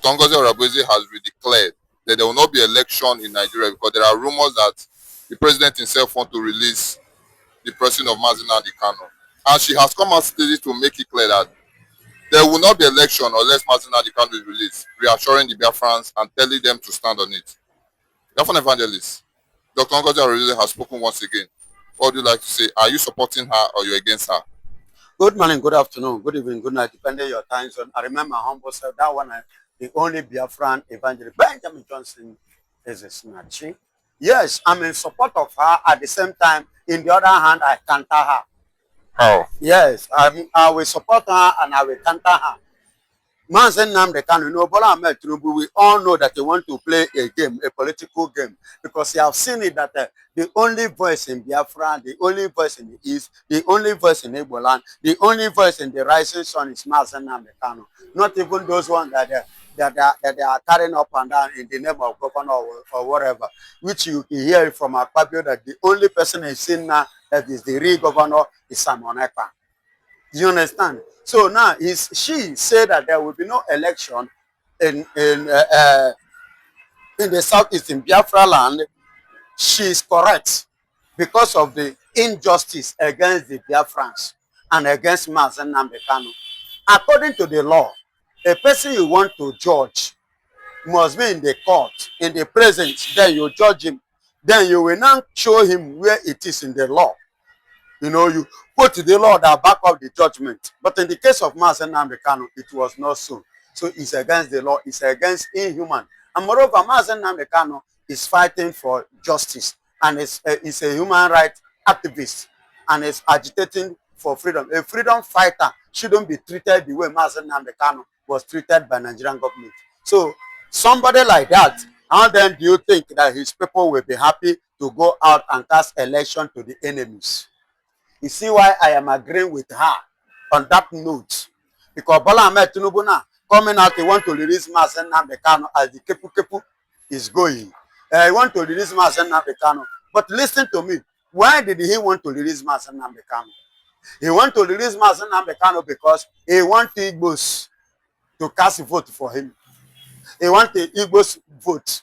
Dr. Ngozi Orabueze has declared that there will not be election in Nigeria because there are rumors that the president himself wants to release the person of Nnamdi Kanu. And she has come out steadily to make it clear that there will not be election unless Nnamdi Kanu is released, reassuring the Biafrans and telling them to stand on it. Biafran evangelist, Dr. Ngozi Orabueze has spoken once again. What would you like to say? Are you supporting her or you against her? Good morning, good afternoon, good evening, good night, depending on your time zone. I remember humble self, that one, the only Biafran evangelist, Benjamin Johnson, is a snatchy. Yes, I'm in support of her. At the same time, in the other hand, I counter her. How? Yes, I will support her and I will counter her. Nnamdi Kanu, Bola Ahmed Tinubu, we all know that they want to play a game, a political game, because you have seen it that the only voice in Biafra, the only voice in the East, the only voice in Igboland, the only voice in the rising sun is Nnamdi Kanu. Not even those ones that they are carrying up and down in the name of governor or whatever, which you can hear from Akpabio that the only person is seen now that is the real governor is Simon Ekpa. You understand? So now she said that there will be no election in the southeast in Biafra land. She is correct because of the injustice against the Biafrans and against Nnamdi Kanu. According to the law, a person you want to judge must be in the court, in the presence. Then you judge him. Then you will now show him where it is in the law. You know, you put the law that back up the judgment. But in the case of Nnamdi Kanu, it was not so. So it's against the law. It's against inhuman. And moreover, Nnamdi Kanu is fighting for justice. And is a human rights activist. And is agitating for freedom. A freedom fighter shouldn't be treated the way Nnamdi Kanu was treated by Nigerian government. So somebody like that, how then do you think that his people will be happy to go out and cast election to the enemies? You see why I am agreeing with her on that note. Because Bola Ahmed Tinubu now coming out, he want to release Nnamdi Kanu as the Kepu is going. He want to release Nnamdi Kanu. But listen to me. Why did he want to release Nnamdi Kanu? He want to release Nnamdi Kanu because he want the Igbos to cast a vote for him. He want the Igbos vote.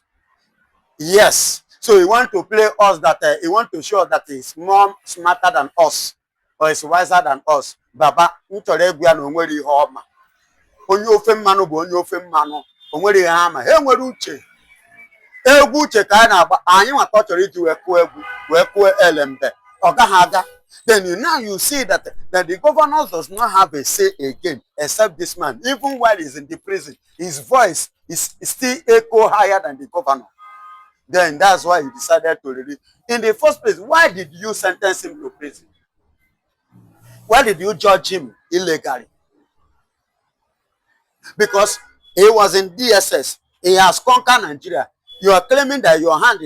Yes. So he want to play us that he want to show that he's more smarter than us or is wiser than us. Baba, ntore gwa na onwere ihe ọma. Onye ofe mmanụ bụ onye ofe mmanụ. Onwere ihe ama. He nwere uche. Egwu uche ka na-agba. Anyị nwa chọrọ iji wee kuo elembe. Ọ gaghị aga. Then now you see that the governor does not have a say again except this man. Even while he's in the prison, his voice is still echo higher than the governor. Then that's why he decided to release. In the first place, why did you sentence him to prison? Why did you judge him illegally? Because he was in DSS. He has conquered Nigeria. You are claiming that your hand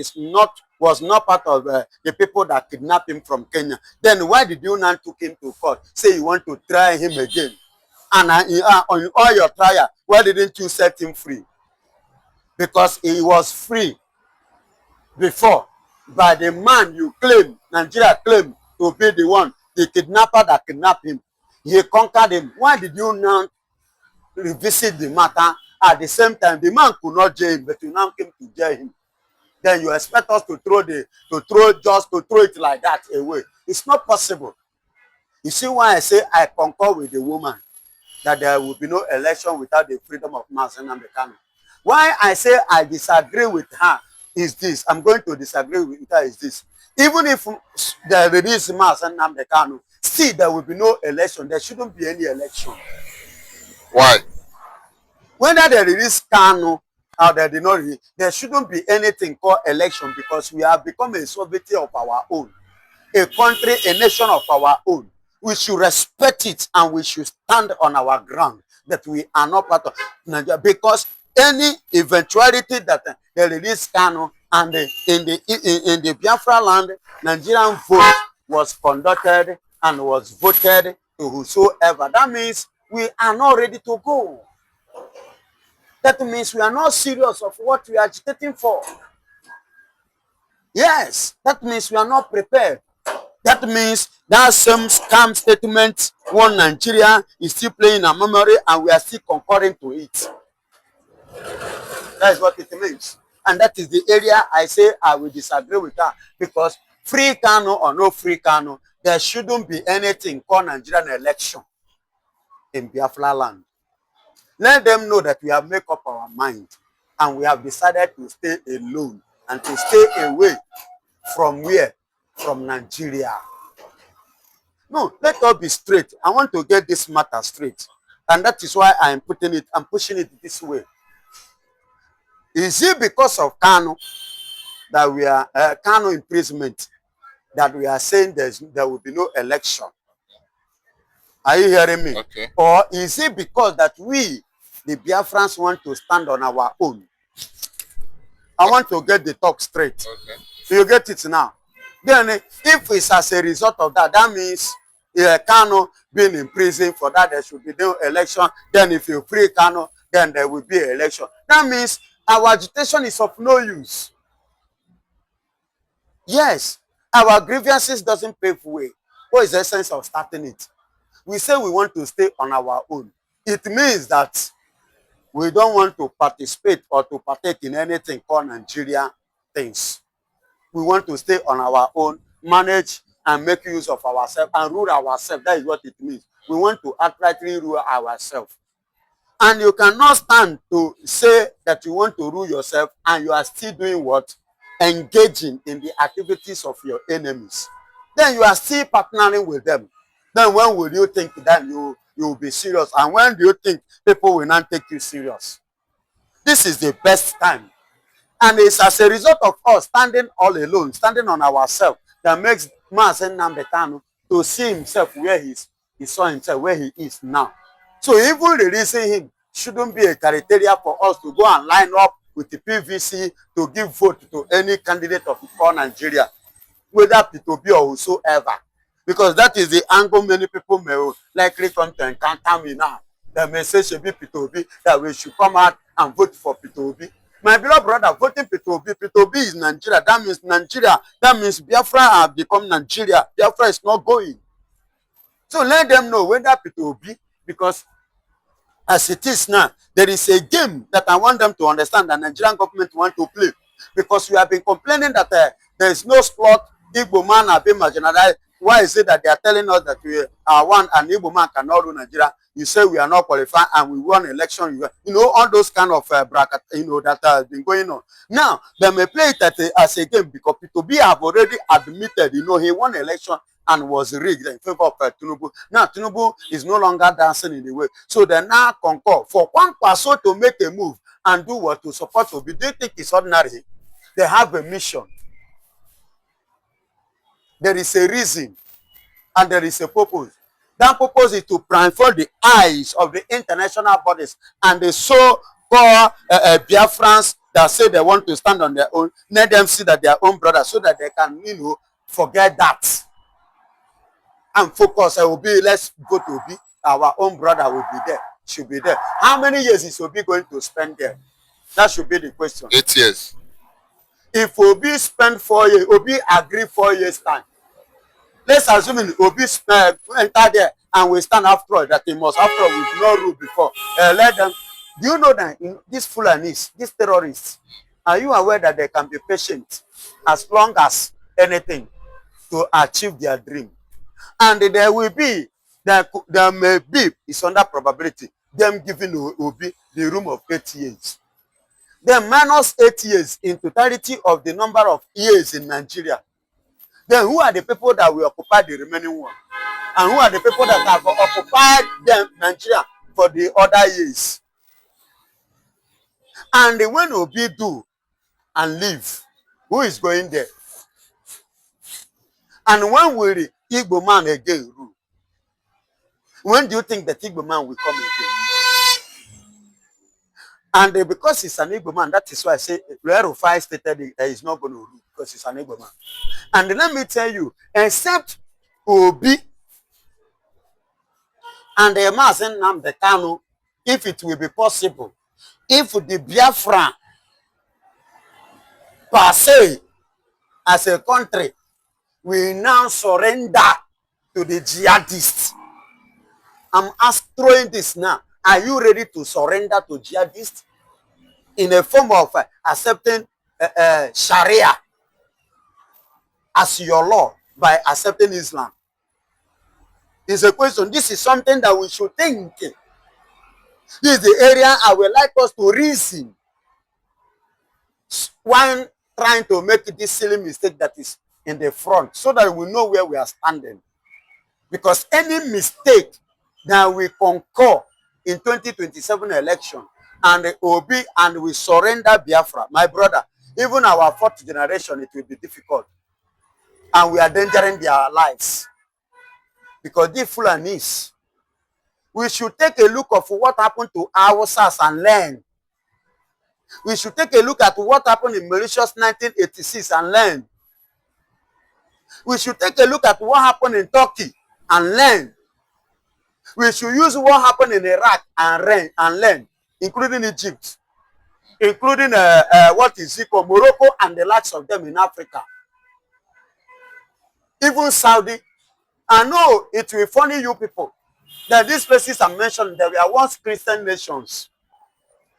was not part of the people that kidnapped him from Kenya. Then why did you not took him to court? Say you want to try him again. And on all your trial, why didn't you set him free? Because he was free before by the man you claim, Nigeria claim to be the one, the kidnapper that kidnapped him. He conquered him. Why did you now revisit the matter? At the same time, the man could not jail him, but you now came to jail him. Then you expect us to throw it like that away. It's not possible. You see why I say I concur with the woman that there will be no election without the freedom of Nnamdi Kanu. Why I say I disagree with her is this. I'm going to disagree with her is this. Even if there is Nnamdi Kanu, still there will be no election. There shouldn't be any election. Why? Whether there is Kanu or there did not, there shouldn't be anything called election because we have become a sovereignty of our own, a country, a nation of our own. We should respect it and we should stand on our ground that we are not part of Nigeria because any eventuality that there is Kanu and in the Biafra land, Nigerian vote was conducted and was voted to whosoever. That means we are not ready to go. That means we are not serious of what we are agitating for. Yes, that means we are not prepared. That means that same scam statement, one Nigeria is still playing in our memory and we are still concurring to it. That is what it means. And that is the area I say I will disagree with her. Because free Kanu or no free Kanu, there shouldn't be anything called Nigerian election in Biafra land. Let them know that we have made up our mind and we have decided to stay alone and to stay away from where? From Nigeria. No, let us be straight. I want to get this matter straight. And that is why I'm pushing it this way. Is it because of Kanu that we are Kanu imprisonment that we are saying there will be no election? Are you hearing me? Okay. Or is it because that we, the Biafrans, want to stand on our own? I want to get the talk straight. Okay. You get it now? Then if it's as a result of that, that means Kanu being in prison, for that there should be no election. Then if you free Kanu, then there will be an election. That means our agitation is of no use. Yes, our grievances doesn't pave way. What is the essence of starting it? We say we want to stay on our own. It means that we don't want to participate or to partake in anything called Nigeria things. We want to stay on our own, manage and make use of ourselves and rule ourselves. That is what it means. We want to outrightly rule ourselves. And you cannot stand to say that you want to rule yourself and you are still doing what? Engaging in the activities of your enemies. Then you are still partnering with them. Then when will you think that you will be serious? And when do you think people will not take you serious? This is the best time. And it's as a result of us standing all alone, standing on ourselves, that makes Nnamdi Kanu to see himself where he saw himself, where he is now. So even releasing him shouldn't be a criteria for us to go and line up with the PVC to give vote to any candidate of all Nigeria, whether P2B or whosoever. Because that is the angle many people may likely come to encounter me now. They may say should be P2B, that we should come out and vote for P2B. My beloved brother, voting P2B, P2B is Nigeria. That means Nigeria. That means Biafra have become Nigeria. Biafra is not going. So let them know whether P2B, because as it is now, there is a game that I want them to understand that Nigerian government want to play. Because we have been complaining that there is no slot, Igbo man have been marginalized. Why is it that they are telling us that we are one and Igbo man cannot rule Nigeria? You say we are not qualified and we won election. You know, all those kind of bracket, that has been going on. Now, they may play it as a game because P2B have already admitted, he won election and was rigged in favor of Tinubu. Now, Tinubu is no longer dancing in the way. So they now concur for one person to make a move and do what to support Obi. Do you think it's ordinary? They have a mission. There is a reason and there is a purpose. That purpose is to blindfold the eyes of the international bodies and the so-called Biafrans that say they want to stand on their own. Let them see that they are own brothers so that they can, forget that and focus. Let's go to Obi. Our own brother will be there. Should be there. How many years is Obi going to spend there? That should be the question. 8 years. If Obi spend 4 years, Obi agree 4 years time. Let's assume Obi enter there and we stand after all that he must after all with no rule before. Let them. Do you know that these Fulanis, these terrorists, are you aware that they can be patient as long as anything to achieve their dream? And there may be, it's under probability, them giving Obi the room of 8 years. Then minus 8 years in totality of the number of years in Nigeria. Then who are the people that will occupy the remaining one? And who are the people that have occupied them, Nigeria, for the other years? And when Obi do and leave, who is going there? And when will the Igbo man again rule? When do you think the Igbo man will come again? And because he's an Igbo man, that is why I say Rufai stated that he's not going to rule because he's an Igbo man. And let me tell you, except Obi and the Nnamdi Kanu, if it will be possible, if the Biafra per se as a country will now surrender to the jihadists. I'm throwing this now. Are you ready to surrender to jihadists? in a form of accepting Sharia as your law by accepting Islam? It's a question. This is something that we should think. This is the area I would like us to reason when trying to make this silly mistake that is in the front, so that we know where we are standing. Because any mistake that we concur in 2027 election and Obi and we surrender Biafra, my brother, even our fourth generation, it will be difficult. And we are endangering their lives. Because these Fulanis, we should take a look of what happened to Hausas and learn. We should take a look at what happened in Mauritius 1986 and learn. We should take a look at what happened in Turkey and learn. We should use what happened in Iraq and learn, including Egypt, including what is it called, Morocco and the likes of them in Africa. Even Saudi. I know it will funny you people that these places are mentioned, there were once Christian nations,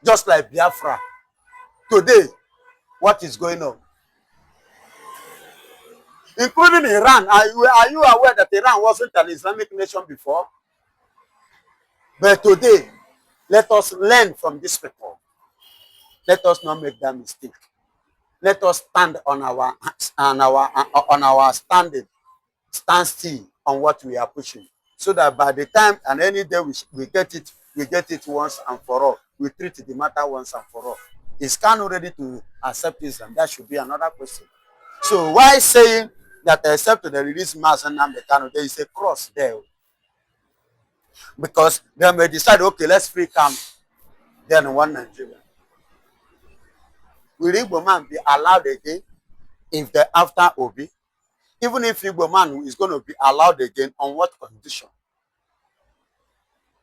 just like Biafra. Today, what is going on? Including Iran. Are you aware that Iran wasn't an Islamic nation before? But today, let us learn from these people. Let us not make that mistake. Let us stand on our stand still on what we are pushing, so that by the time and any day we get it once and for all. We treat the matter once and for all. Is Kanu ready to accept Islam? That should be another question. So why saying that except the release Nnamdi Kanu, there is a cross there? Because they may decide, okay, let's free Kanu, then one Nigeria. Will Igbo man be allowed again if they after Obi? Even if Igbo man is going to be allowed again, on what condition?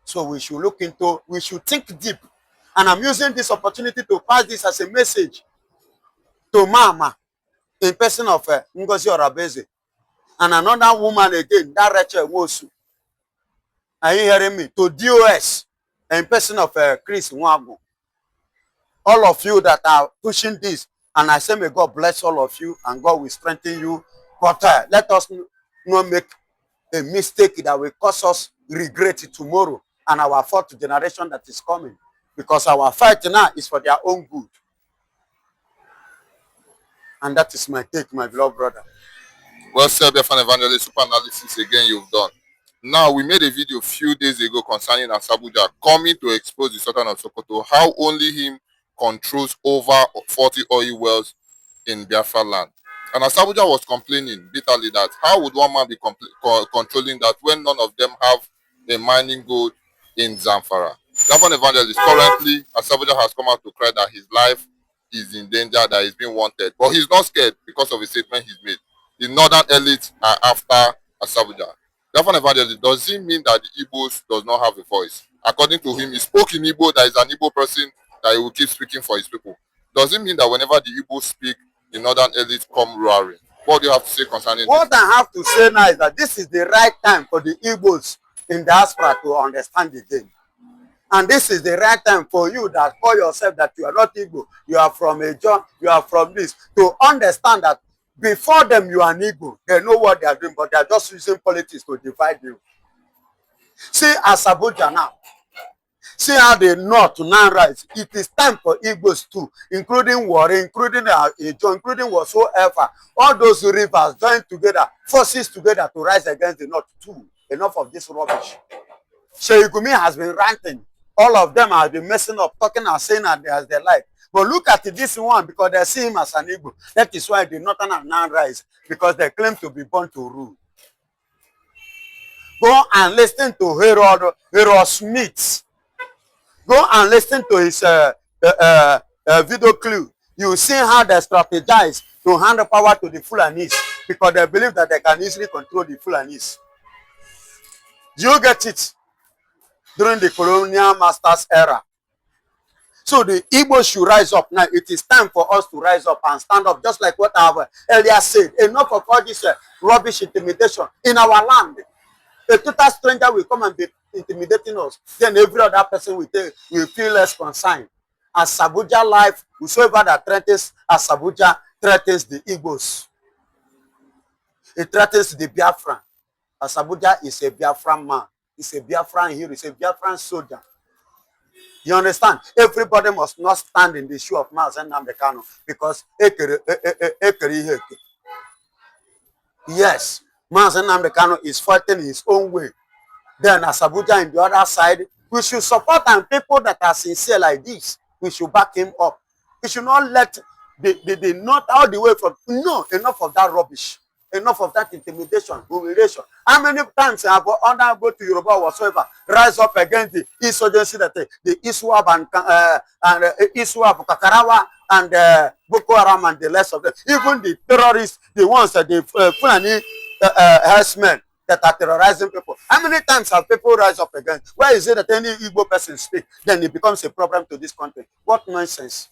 So we should think deep. And I'm using this opportunity to pass this as a message to Mama, in person of Ngozi Orabueze, and another woman again, that Rachel Ngozi. Are you hearing me? To DOS, in person of Chris Nwagu. All of you that are pushing this, and I say may God bless all of you and God will strengthen you. But let us not make a mistake that will cause us regret tomorrow and our fourth generation that is coming. Because our fight now is for their own good. And that is my take, my beloved brother. Well said, Biafran Evangelist. Super analysis again you've done. Now, we made a video a few days ago concerning Asabuja coming to expose the Sultan of Sokoto, how only him controls over 40 oil wells in Biafra land. And Asabuja was complaining bitterly that how would one man be controlling that when none of them have a mining gold in Zamfara? Biafran Evangelist, currently, Asabuja has come out to cry that his life is in danger, that he's being wanted. But he's not scared because of a statement he's made. The northern elites are after Asabuja. Biafran Evangelist, does it mean that the Igbos does not have a voice? According to him, he spoke in Igbo, that is an Igbo person, that he will keep speaking for his people. Does it mean that whenever the Igbos speak, the northern elites come roaring? What do you have to say concerning what this? I have to say now is that this is the right time for the Igbos in diaspora to understand the game. And this is the right time for you that call yourself that you are not Igbo, you are from a John, you are from this, to understand that before them you are an Igbo. They know what they are doing, but they are just using politics to divide you. See Asabuja now. See how the north now rise. It is time for Igbos too, including Warri, including Ijo, including whatsoever. All those rivers join together, forces together to rise against the north too. Enough of this rubbish. Sheikh has been ranting. All of them have been messing up, talking and saying as they like. But look at this one, because they see him as an Igbo. That is why the northern are now rise, because they claim to be born to rule. Go and listen to Harold Smith. Go and listen to his video clip. You see how they strategize to hand the power to the Fulanis, because they believe that they can easily control the Fulanis. Do you get it? During the colonial masters era. So the Igbo should rise up now. It is time for us to rise up and stand up, just like what I have earlier said. Enough of all this rubbish intimidation in our land. A total stranger will come and be intimidating us. Then every other person will feel less concerned. As Abuja life, whosoever that threatens as Abuja threatens the Igbos. It threatens the Biafran. As Abuja is a Biafran man. He's a Biafran hero. He's a Biafran soldier. You understand? Everybody must not stand in the shoe of Nnamdi Kanu because yes, Nnamdi Kanu is fighting his own way. Then as Abuja in the other side, we should support and people that are sincere like this. We should back him up. We should not let the not all the way from no, enough of that rubbish. Enough of that intimidation, humiliation. How many times have I go to Yoruba or whatsoever rise up against the insurgency that the Iswab and Iswab, Kakarawa and Boko Haram and the rest of them, even the terrorists, the ones that the Fulani herdsmen that are terrorizing people. How many times have people rise up against? Where is it that any Igbo person speak, then it becomes a problem to this country? What nonsense!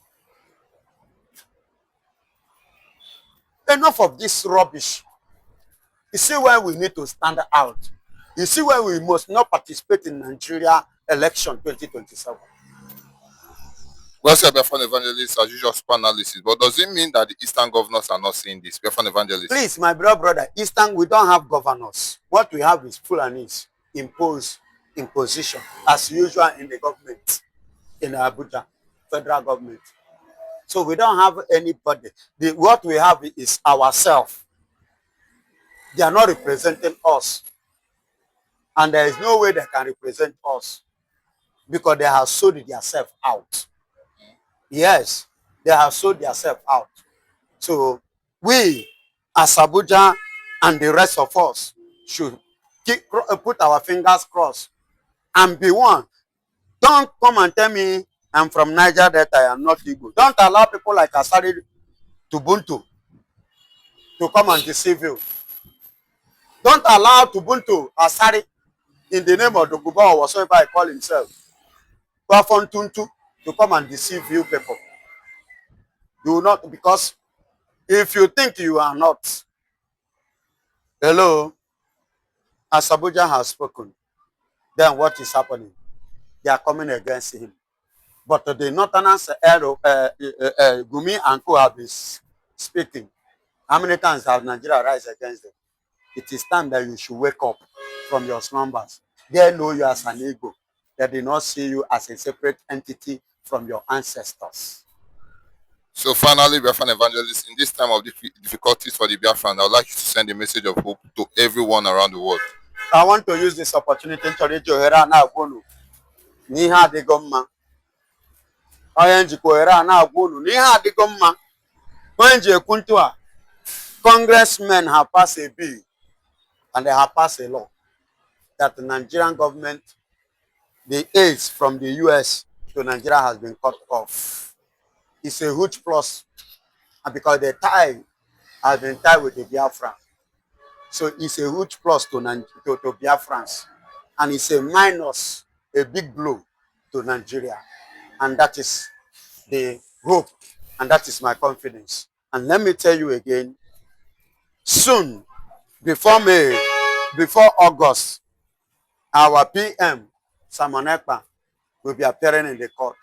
Enough of this rubbish. You see why we need to stand out. You see why we must not participate in Nigeria election 2027. Well said, Biafran Evangelist, as usual, super analysis. But does it mean that the Eastern governors are not seeing this? Biafran Evangelist. Please, my brother, Eastern, we don't have governors. What we have is Fulanis imposition, as usual in the government, in Abuja, federal government. So we don't have anybody. What we have is ourselves. They are not representing us. And there is no way they can represent us because they have sold themselves out. Yes, they have sold themselves out. So we, as Abuja and the rest of us, should put our fingers crossed and be one. Don't come and tell me I'm from Niger Delta, I am not Igbo. Don't allow people like Asari Tubuntu to come and deceive you. Don't allow Tubuntu Asari in the name of the Guba or whatsoever I call himself, Tuntu, to come and deceive you people. You will not, because if you think you are not, hello, as Abuja has spoken, then what is happening? They are coming against him. But the Northerners, Gumi and Co have been speaking. How many times have Nigeria rise against them? It is time that you should wake up from your slumbers. They know you as an Igbo. They do not see you as a separate entity from your ancestors. So finally, Biafran Evangelist, in this time of difficulties for the Biafran, I would like you to send a message of hope to everyone around the world. I want to use this opportunity to read you na agwonu. N'ihe adịgo mma. Onye njikwa ohere na agwonu. N'ihe adịgo mma. Onye nji ekwu ntu a. Congressmen have passed a bill and they have passed a law that the Nigerian government, the aids from the US to Nigeria has been cut off. It's a huge plus, and because the tie has been tied with the Biafran. So it's a huge plus to Biafrans, and it's a minus, a big blow to Nigeria. And that is the hope, and that is my confidence. And let me tell you again, soon, before May, before August, our PM, Simon Ekpa, will be appearing in the court.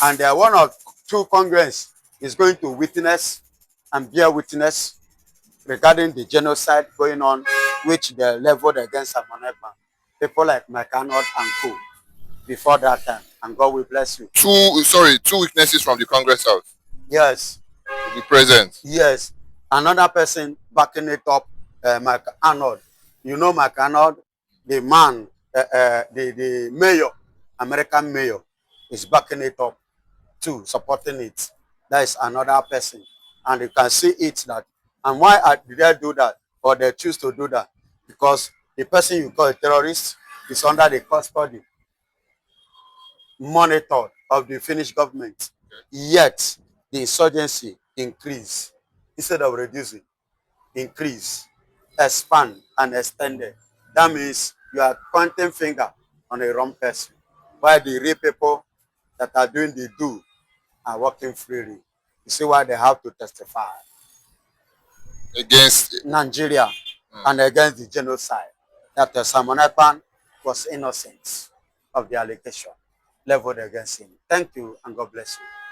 And one of two Congress is going to witness and bear witness regarding the genocide going on, which they leveled against Simon Ekpa. People like McAnod and Co. Before that time. And God will bless you. Two witnesses from the Congress House. Yes. To be present. Yes. Another person backing it up, McAnod. You know McAnod, the man, the mayor, American mayor, is backing it up too, supporting it. That is another person. And you can see it that. And why did they do that? Or they choose to do that? Because the person you call a terrorist is under the custody, monitored of the Finnish government. Yet the insurgency increased instead of reducing. Increase, expand, and extended. That means you are pointing finger on the wrong person. While the real people that are doing the do are working freely. You see why they have to testify against Nigeria and against the genocide. That Simon Ekpa was innocent of the allegation. leveled against him. Thank you and God bless you.